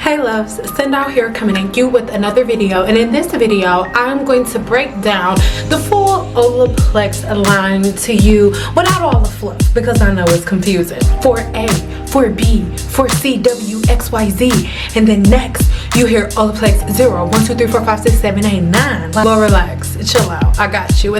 Hey loves, Cyn Doll here coming at you with another video, and in this video I'm going to break down the full Olaplex line to you without all the fluff, because I know it's confusing. For A, for B, for C, W, X, Y, Z, and then next you hear Olaplex 0, 1, 2, 3, 4, 5, 6, 7, 8, 9. Well, relax, chill out, I got you.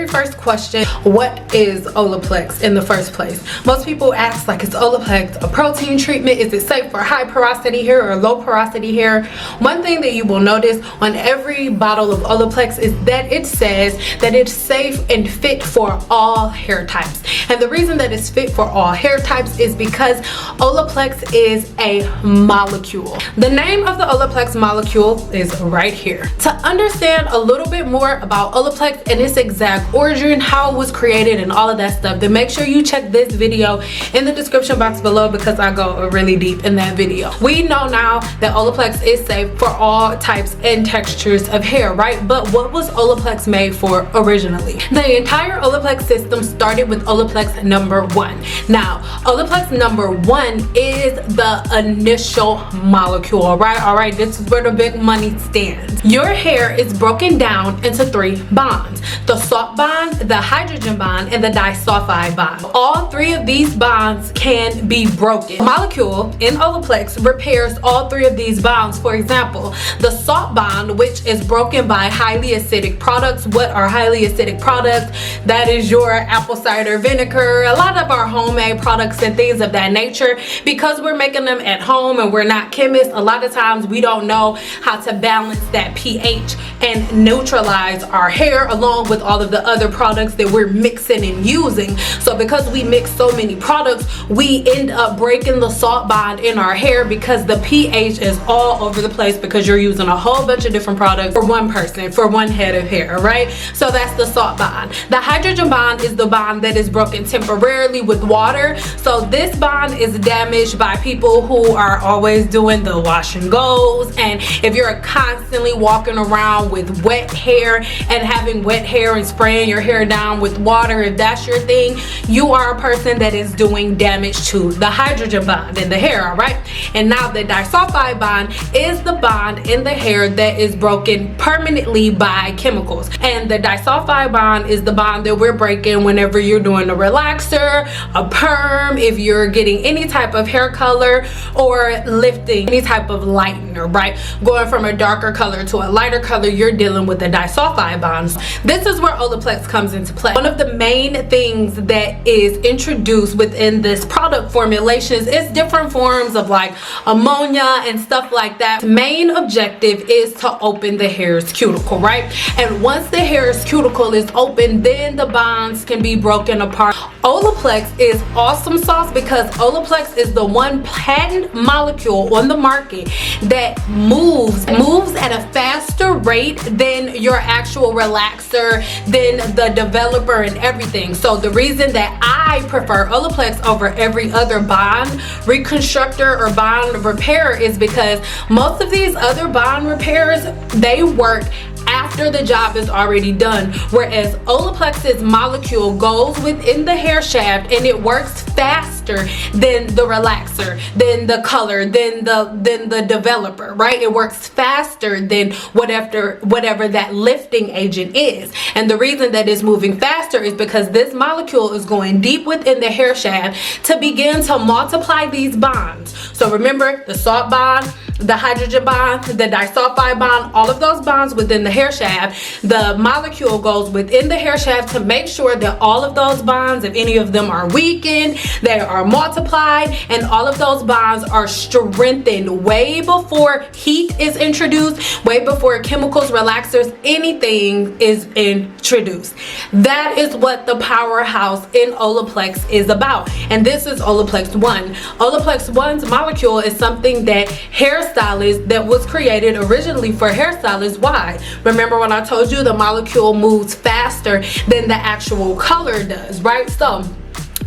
First question, what is Olaplex in the first place? Most people ask, like, is Olaplex a protein treatment? Is it safe for high porosity hair or low porosity hair? One thing that you will notice on every bottle of Olaplex is that it says that it's safe and fit for all hair types. And the reason that it's fit for all hair types is because Olaplex is a molecule. The name of the Olaplex molecule is right here. To understand a little bit more about Olaplex and its exact origin, how it was created, and all of that stuff, then make sure you check this video in the description box below, because I go really deep in that video. We know now that Olaplex is safe for all types and textures of hair, right? But what was Olaplex made for originally? The entire Olaplex system started with Olaplex number 1. Now, Olaplex number 1 is the initial molecule, right? All right, this is where the big money stands. Your hair is broken down into 3 bonds: the salt bond, the hydrogen bond, and the disulfide bond. All 3 of these bonds can be broken. The molecule in Olaplex repairs all 3 of these bonds. For example, the salt bond, which is broken by highly acidic products. What are highly acidic products? That is your apple cider vinegar, a lot of our homemade products and things of that nature. Because we're making them at home and we're not chemists, a lot of times we don't know how to balance that pH and neutralize our hair along with all of the other products that we're mixing and using. So because we mix so many products, we end up breaking the salt bond in our hair because the pH is all over the place, because you're using a whole bunch of different products for one person, for one head of hair, right? So that's the salt bond. The hydrogen bond is the bond that is broken temporarily with water. So this bond is damaged by people who are always doing the wash and goes, and if you're constantly walking around with wet hair and having wet hair and spraying your hair down with water, if that's your thing, you are a person that is doing damage to the hydrogen bond in the hair, all right? And now the disulfide bond is the bond in the hair that is broken permanently by chemicals. And the disulfide bond is the bond that we're breaking whenever you're doing a relaxer, a perm, if you're getting any type of hair color, or lifting any type of lightener, right? Going from a darker color to a lighter color, you're dealing with the disulfide bonds. This is where Olaplex comes into play. One of the main things that is introduced within this product formulations is different forms of like ammonia and stuff like that. The main objective is to open the hair's cuticle, right? And once the hair's cuticle is open, then the bonds can be broken apart. Olaplex is awesome sauce because Olaplex is the one patent molecule on the market that moves at a faster rate than your actual relaxer, than the developer and everything. So the reason that I prefer Olaplex over every other bond reconstructor or bond repair is because most of these other bond repairs, they work after the job is already done, whereas Olaplex's molecule goes within the hair shaft and it works faster than the relaxer, than the color, than the developer, right? It works faster than whatever that lifting agent is. And the reason that it's moving faster is because this molecule is going deep within the hair shaft to begin to multiply these bonds. So remember, the salt bond, the hydrogen bond, the disulfide bond, all of those bonds within the hair shaft, the molecule goes within the hair shaft to make sure that all of those bonds, if any of them are weakened, they are multiplied, and all of those bonds are strengthened way before heat is introduced, way before chemicals, relaxers, anything is introduced. That is what the powerhouse in Olaplex is about. And this is Olaplex 1. Olaplex 1's molecule is something that hairstylists, that was created originally for hairstylists. Why? Remember when I told you the molecule moves faster than the actual color does, right? So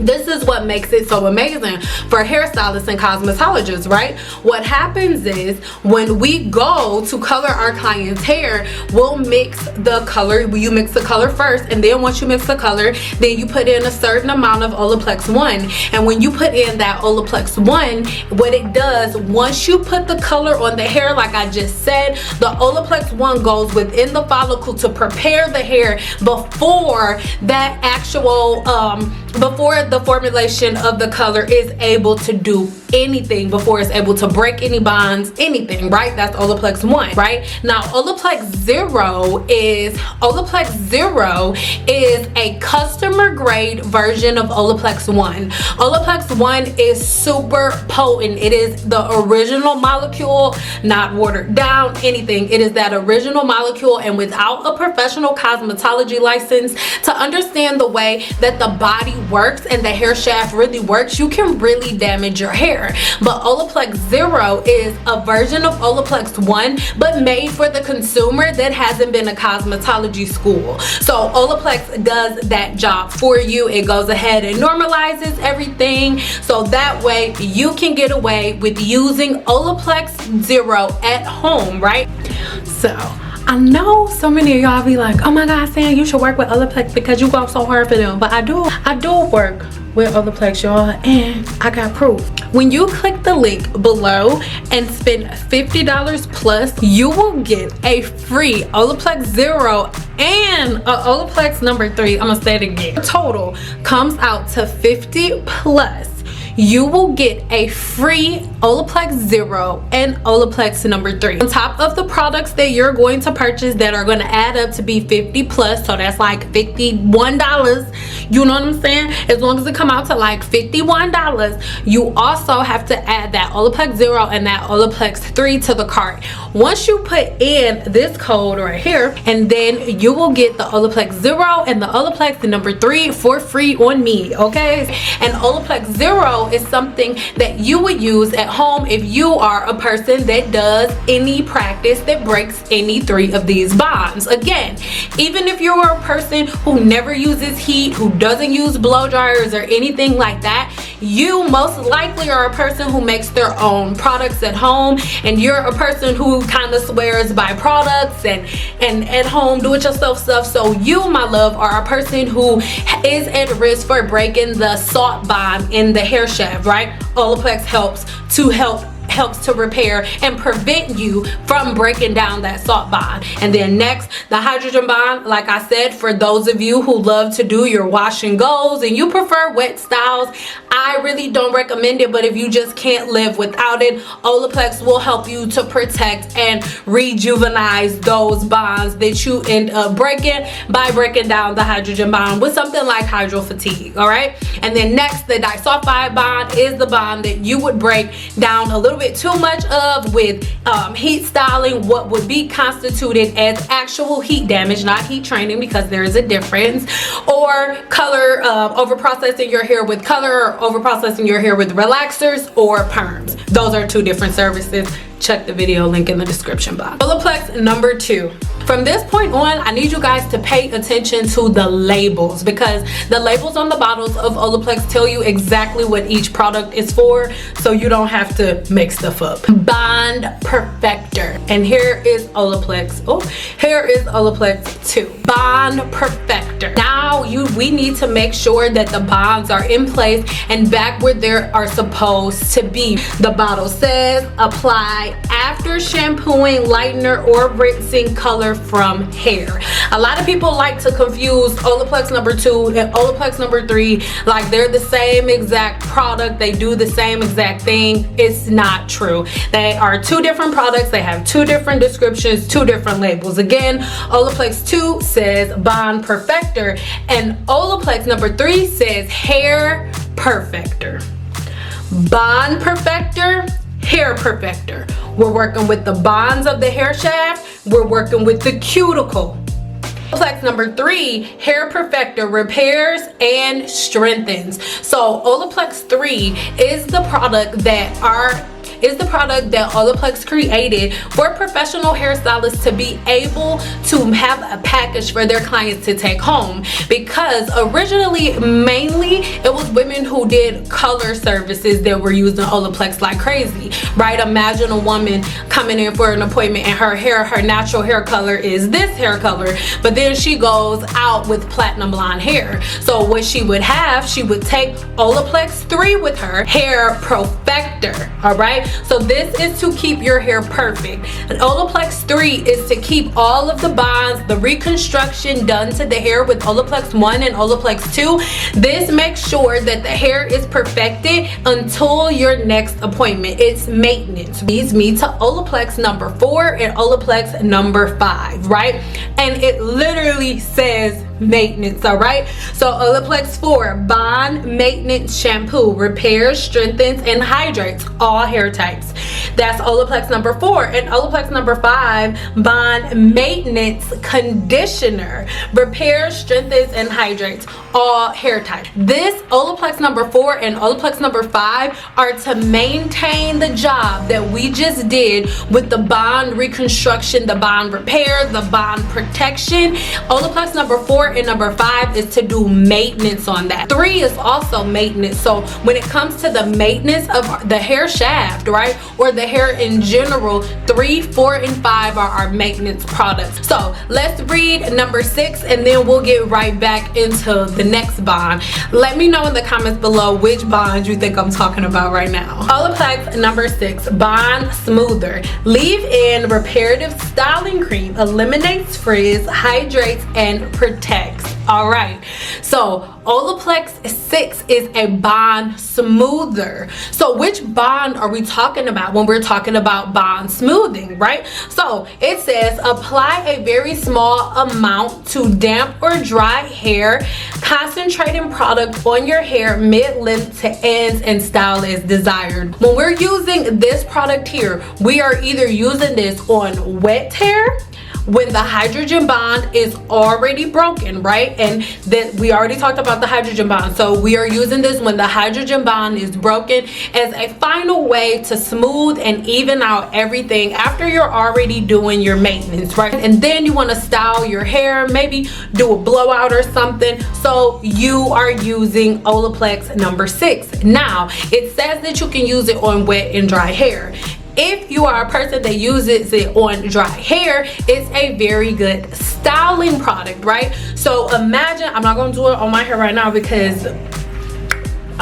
This is what makes it so amazing for hairstylists and cosmetologists, right? What happens is when we go to color our client's hair, we'll mix the color. You mix the color first, and then once you mix the color, then you put in a certain amount of Olaplex 1. And when you put in that Olaplex 1, what it does, once you put the color on the hair, like I just said, the Olaplex 1 goes within the follicle to prepare the hair before that actual, before the formulation of the color is able to do anything, before it's able to break any bonds, anything, right? That's Olaplex 1, right? Now Olaplex Zero is a customer grade version of Olaplex 1. Olaplex 1 is super potent. It is the original molecule, not watered down, anything. It is that original molecule, and without a professional cosmetology license to understand the way that the body works and the hair shaft really works, you can really damage your hair. But Olaplex Zero is a version of Olaplex 1, but made for the consumer that hasn't been to cosmetology school. So Olaplex does that job for you. It goes ahead and normalizes everything, so that way you can get away with using Olaplex Zero at home, right? So I know so many of y'all be like, oh my god, Cyn, you should work with Olaplex because you go so hard for them. But I do work with Olaplex, y'all, and I got proof. When you click the link below and spend $50 plus, you will get a free Olaplex Zero and a Olaplex number 3. I'm gonna say it again. The total comes out to $50 plus. You will get a free Olaplex Zero and Olaplex number 3 on top of the products that you're going to purchase that are going to add up to be 50 plus. So that's like $51. You know what I'm saying? As long as it come out to like $51, you also have to add that Olaplex Zero and that Olaplex 3 to the cart. Once you put in this code right here, and then you will get the Olaplex Zero and the Olaplex number 3 for free on me, okay? And Olaplex Zero is something that you would use at home if you are a person that does any practice that breaks any 3 of these bonds. Again, even if you're a person who never uses heat, who doesn't use blow dryers or anything like that, you most likely are a person who makes their own products at home, and you're a person who kind of swears by products and at home do-it-yourself stuff. So you, my love, are a person who is at risk for breaking the salt bond in the hair shaft, right? Olaplex helps to repair and prevent you from breaking down that salt bond. And then next, the hydrogen bond, like I said, for those of you who love to do your wash and goes and you prefer wet styles, I really don't recommend it, but if you just can't live without it, Olaplex will help you to protect and rejuvenize those bonds that you end up breaking by breaking down the hydrogen bond with something like hydro fatigue. All right, and then next, the disulfide bond is the bond that you would break down a little bit too much of with heat styling, what would be constituted as actual heat damage, not heat training, because there is a difference, or color, over processing your hair with color, or over processing your hair with relaxers or perms. Those are 2 different services. Check the video link in the description box. Olaplex number 2. From this point on, I need you guys to pay attention to the labels, because the labels on the bottles of Olaplex tell you exactly what each product is for, so you don't have to make stuff up. Bond Perfector. And here is Olaplex. Oh, here is Olaplex 2. Bond Perfector. Now we need to make sure that the bonds are in place and back where they are supposed to be. The bottle says apply after shampooing, lightener, or rinsing color from hair. A lot of people like to confuse Olaplex number 2 and Olaplex number 3 like they're the same exact product, they do the same exact thing. It's not true. They are 2 different products. They have 2 different descriptions, 2 different labels. Again, Olaplex 2 says Bond Perfector and Olaplex number 3 says Hair Perfector. Bond Perfector, Hair Perfector. We're working with the bonds of the hair shaft. We're working with the cuticle. Olaplex number 3, Hair Perfector, repairs and strengthens. So Olaplex 3 is the product that is the product that Olaplex created for professional hairstylists to be able to have a package for their clients to take home, because originally mainly it was women who did color services that were using Olaplex like crazy, right? Imagine a woman coming in for an appointment and her natural hair color is this hair color, but then she goes out with platinum blonde hair. So what she would have, she would take Olaplex 3 with her hair perfector, all right? So this is to keep your hair perfect. And Olaplex 3 is to keep all of the bonds, the reconstruction done to the hair with Olaplex 1 and Olaplex 2. This makes sure that the hair is perfected until your next appointment. It's maintenance. Leads me to Olaplex number 4 and Olaplex number 5, right? And it literally says maintenance, all right? So Olaplex 4, bond maintenance shampoo, repairs, strengthens, and hydrates all hair types. That's Olaplex number 4. And Olaplex number 5, bond maintenance conditioner, repairs, strengthens, and hydrates all hair types. This Olaplex number 4 and Olaplex number 5 are to maintain the job that we just did with the bond reconstruction, the bond repair, the bond protection. Olaplex number 4 and number 5 is to do maintenance on that. 3 is also maintenance. So when it comes to the maintenance of the hair shaft, right, or the hair in general, 3, 4, and 5 are our maintenance products. So let's read number 6 and then we'll get right back into the next bond. Let me know in the comments below which bond you think I'm talking about right now. Olaplex number 6, bond smoother, leave-in reparative styling cream, eliminates frizz, hydrates, and protects. All right, so Olaplex 6 is a bond smoother. So which bond are we talking about when we're talking about bond smoothing, right? So it says apply a very small amount to damp or dry hair, concentrating product on your hair mid-length to ends and style as desired. When we're using this product here, we are either using this on wet hair, when the hydrogen bond is already broken, right? And then we already talked about the hydrogen bond. So we are using this when the hydrogen bond is broken as a final way to smooth and even out everything after you're already doing your maintenance, right? And then you want to style your hair, maybe do a blowout or something. So you are using Olaplex number 6. Now, it says that you can use it on wet and dry hair. If you are a person that uses it on dry hair, it's a very good styling product, right? So imagine, I'm not going to do it on my hair right now because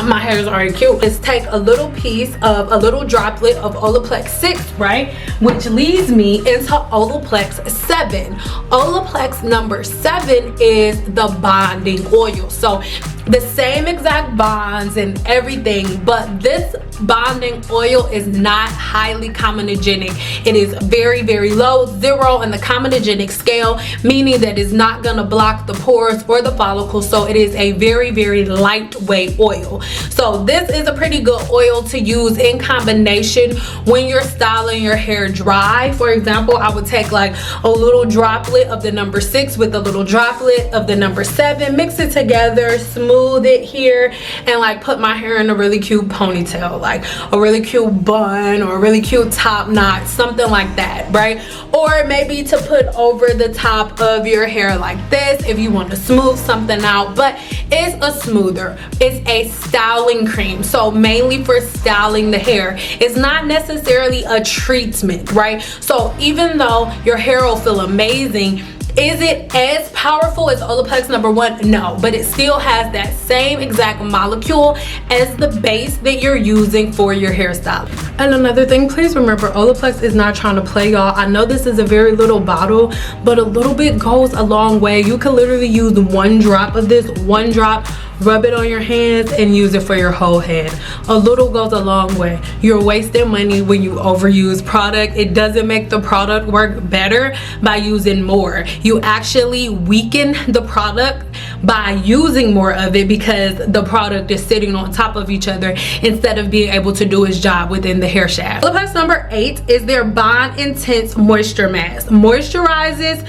my hair is already cute. Let's take a little piece of a little droplet of Olaplex 6, right? Which leads me into Olaplex 7. Olaplex number 7 is the bonding oil. So the same exact bonds and everything, but this bonding oil is not highly comedogenic. It is very, very low, 0 on the comedogenic scale, meaning that it's not gonna block the pores or the follicles. So it is a very, very lightweight oil. So this is a pretty good oil to use in combination when you're styling your hair dry. For example, I would take like a little droplet of the number 6 with a little droplet of the number 7, mix it together, smooth it here, and like put my hair in a really cute ponytail, like a really cute bun or a really cute top knot, something like that, right? Or maybe to put over the top of your hair like this if you want to smooth something out. But it's a smoother, it's a styling cream, so mainly for styling the hair. It's not necessarily a treatment, right? So even though your hair will feel amazing, is it as powerful as Olaplex number 1? No, but it still has that same exact molecule as the base that you're using for your hairstyle. And another thing, please remember, Olaplex is not trying to play y'all. I know this is a very little bottle, but a little bit goes a long way. You can literally use 1 drop of this, 1 drop, rub it on your hands and use it for your whole head. A little goes a long way. You're wasting money when you overuse product. It doesn't make the product work better by using more. You actually weaken the product by using more of it because the product is sitting on top of each other instead of being able to do its job within the hair shaft. Olaplex number 8 is their Bond Intense Moisture Mask. Moisturizes,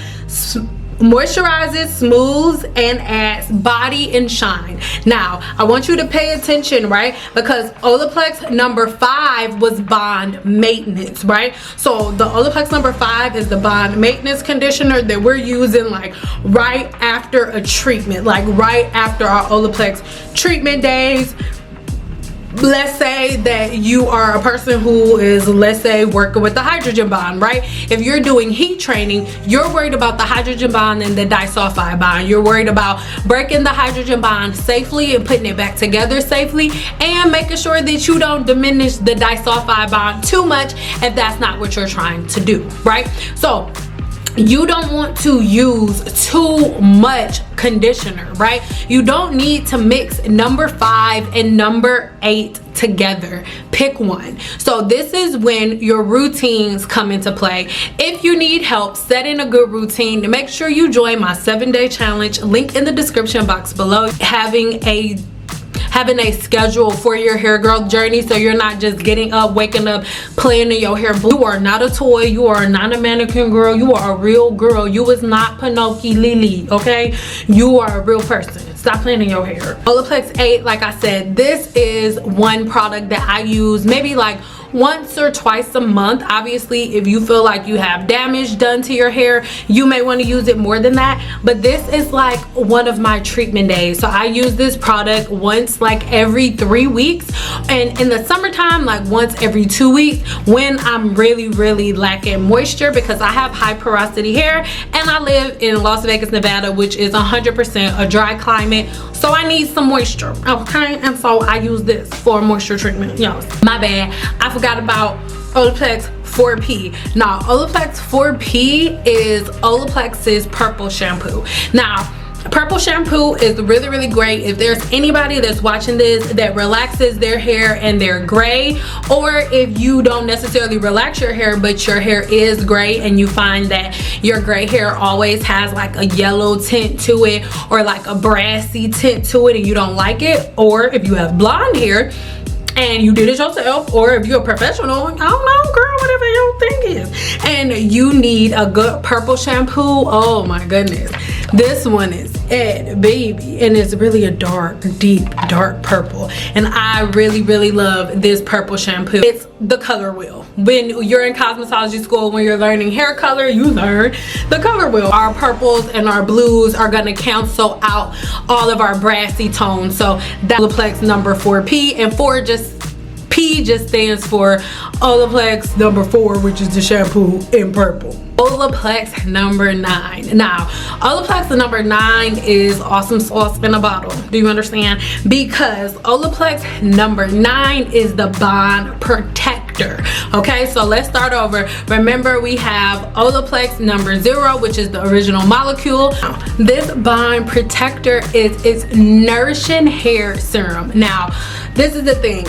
moisturizes, smooths, and adds body and shine. Now, I want you to pay attention, right? Because Olaplex number 5 was bond maintenance, right? So the Olaplex number 5 is the bond maintenance conditioner that we're using like right after a treatment, like right after our Olaplex treatment days. Let's say that you are a person who is, let's say, working with the hydrogen bond, right? If you're doing heat training, you're worried about the hydrogen bond and the disulfide bond. You're worried about breaking the hydrogen bond safely and putting it back together safely, and making sure that you don't diminish the disulfide bond too much if that's not what you're trying to do, right? So you don't want to use too much conditioner, right? You don't need to mix number 5 and number 8 together. Pick one. So this is when your routines come into play. If you need help setting a good routine, make sure you join my 7-day challenge, link in the description box below. Having a schedule for your hair growth journey, so you're not just getting up, waking up, playing in your hair. You are not a toy. You are not a mannequin girl. You are a real girl. You is not Pinocchio Lily, okay? You are a real person. Stop playing in your hair. Olaplex 8, like I said, this is one product that I use maybe like once or twice a month. Obviously, if you feel like you have damage done to your hair, you may want to use it more than that, but this is like one of my treatment days. So I use this product once like every 3 weeks, and in the summertime like once every 2 weeks when I'm really lacking moisture, because I have high porosity hair and I live in Las Vegas, Nevada, which is 100% a dry climate, so I need some moisture, okay? And so I use this for moisture treatment. Y'all, my bad, I forgot about Olaplex 4P. Now, Olaplex 4P is Olaplex's purple shampoo. Now, purple shampoo is really great if there's anybody that's watching this that relaxes their hair and they're gray, or if you don't necessarily relax your hair but your hair is gray and you find that your gray hair always has like a yellow tint to it or like a brassy tint to it and you don't like it, or if you have blonde hair and you did it yourself, or if you're a professional, I don't know, girl, whatever your thing is, and you need a good purple shampoo. Oh my goodness, this one is it, baby, and it's really a deep dark purple, and I really love this purple shampoo. It's the color wheel. When you're in cosmetology school, when you're learning hair color, you learn the color wheel. Our purples and our blues are gonna cancel out all of our brassy tones. So that's Olaplex number 4P, and P just stands for Olaplex number 4, which is the shampoo in purple. Olaplex number 9. Now, Olaplex number 9 is awesome sauce in a bottle. Do you understand? Because Olaplex number 9 is the bond protector. Okay, so let's start over. Remember, we have Olaplex number 0, which is the original molecule. This bond protector is its nourishing hair serum. Now, this is the thing.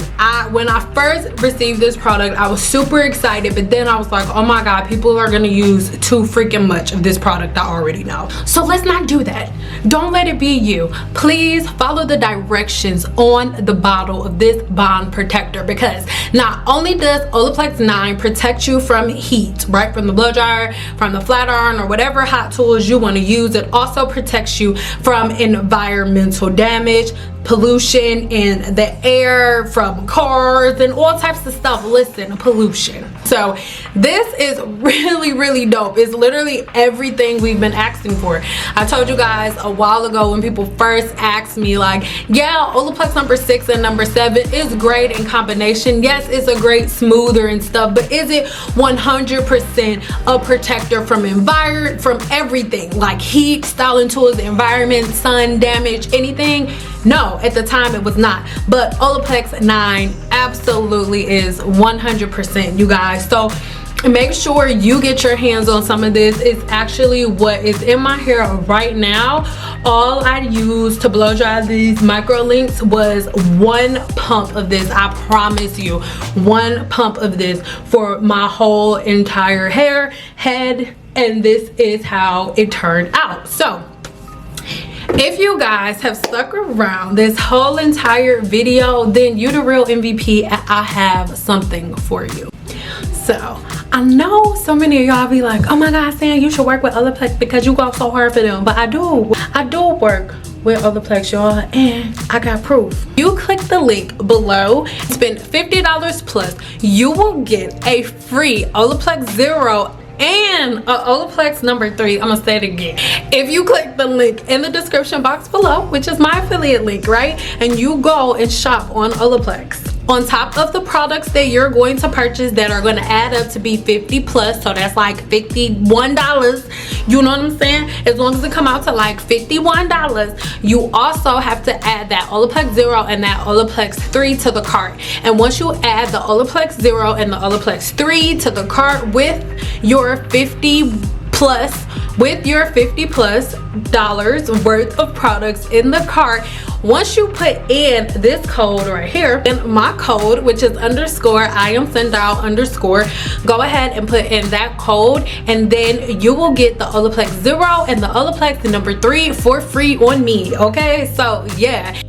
When I first received this product, I was super excited, but then I was like, oh my god, people are gonna use too freaking much of this product I already know. So let's not do that. Don't let it be you. Please follow the directions on the bottle of this bond protector, because not only does Olaplex 9 protect you from heat, right, from the blow dryer, from the flat iron, or whatever hot tools you want to use, it also protects you from environmental damage, pollution in the air from cars and all types of stuff. Listen, pollution. So this is really dope. It's literally everything we've been asking for. I told you guys a while ago when people first asked me, like, yeah, Olaplex number 6 and number 7 is great in combination. Yes, it's a great smoother and stuff, but is it 100% a protector from everything, like heat, styling tools, environment, sun damage, anything? No, at the time it was not, but Olaplex 9 absolutely is 100%, you guys. So make sure you get your hands on some of this. It's actually what is in my hair right now. All I used to blow dry these micro links was 1 pump of this. I promise you, 1 pump of this for my whole entire head, and this is how it turned out. So if you guys have stuck around this whole entire video, then you the real MVP. I have something for you. So I know so many of y'all be like, oh my god, Cyn, you should work with Olaplex because you go so hard for them. But I do work with Olaplex, y'all, and I got proof. You click the link below, spend $50 plus, you will get a free Olaplex Zero and a Olaplex number 3. I'm gonna say it again. If you click the link in the description box below, which is my affiliate link, right, and you go and shop on Olaplex, on top of the products that you're going to purchase that are going to add up to be 50 plus, so that's like $51, you know what I'm saying? As long as it come out to like $51, you also have to add that Olaplex Zero and that Olaplex 3 to the cart. And once you add the Olaplex Zero and the Olaplex 3 to the cart with your 50 plus dollars worth of products in the cart, once you put in this code right here, and my code, which is underscore I am Cyn Doll underscore, go ahead and put in that code, and then you will get the Olaplex Zero and the Olaplex number 3 for free on me. Okay, so yeah,